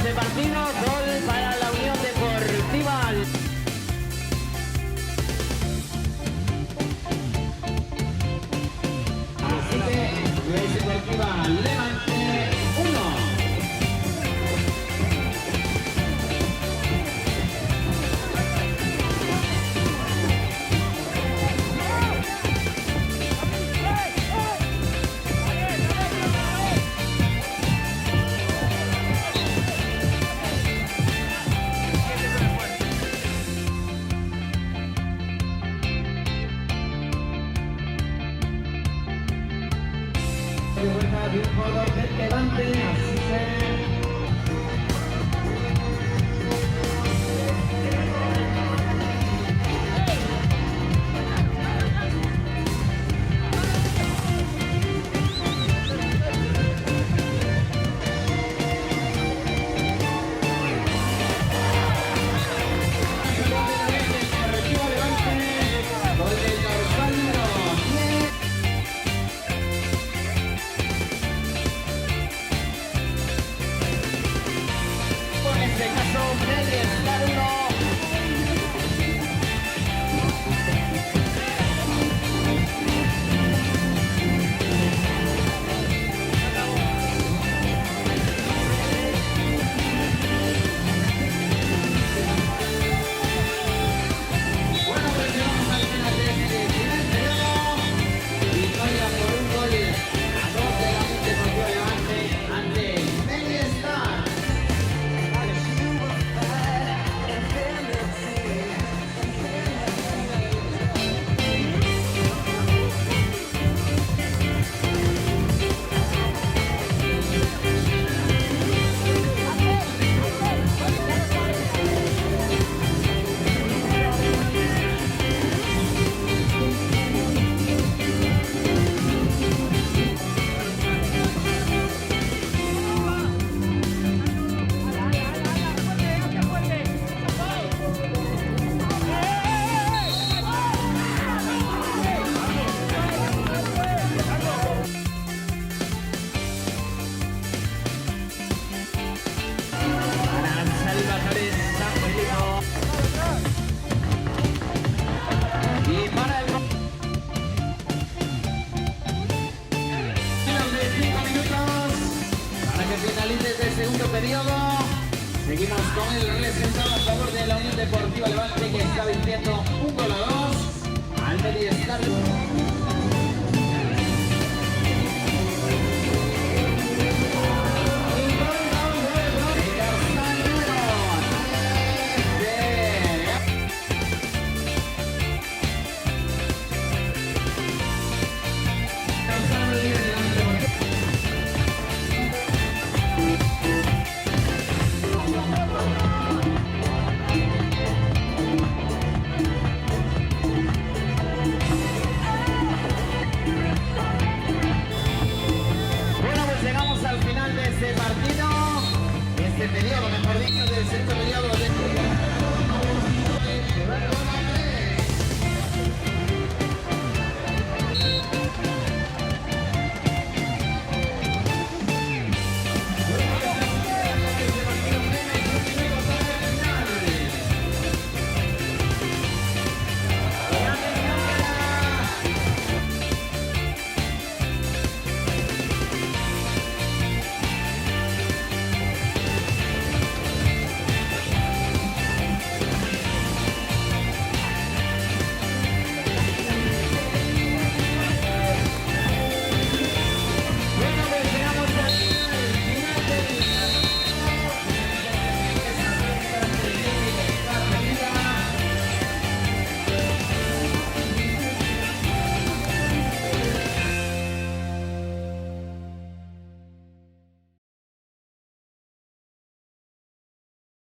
ese partido, gol para la Unión Deportiva. Así que Unión Deportiva Levante 1. De vuelta de un jugador del Levante, así se... En este caso, Mediestar 1. Bueno, pues llegamos al final de este primer periodo. Victoria por un gol a 2 de la Unión Deportiva Levante ante Mediestar. Para Salvatore Zambrino. Y para el Menos de 5 minutos para que finalice este segundo periodo. Seguimos con el resultado a favor de la Unión Deportiva Levante, que está venciendo un gol a 2 al Mediestar. Bueno, pues llegamos al final de este partido, este periodo, mejor dicho, del centro de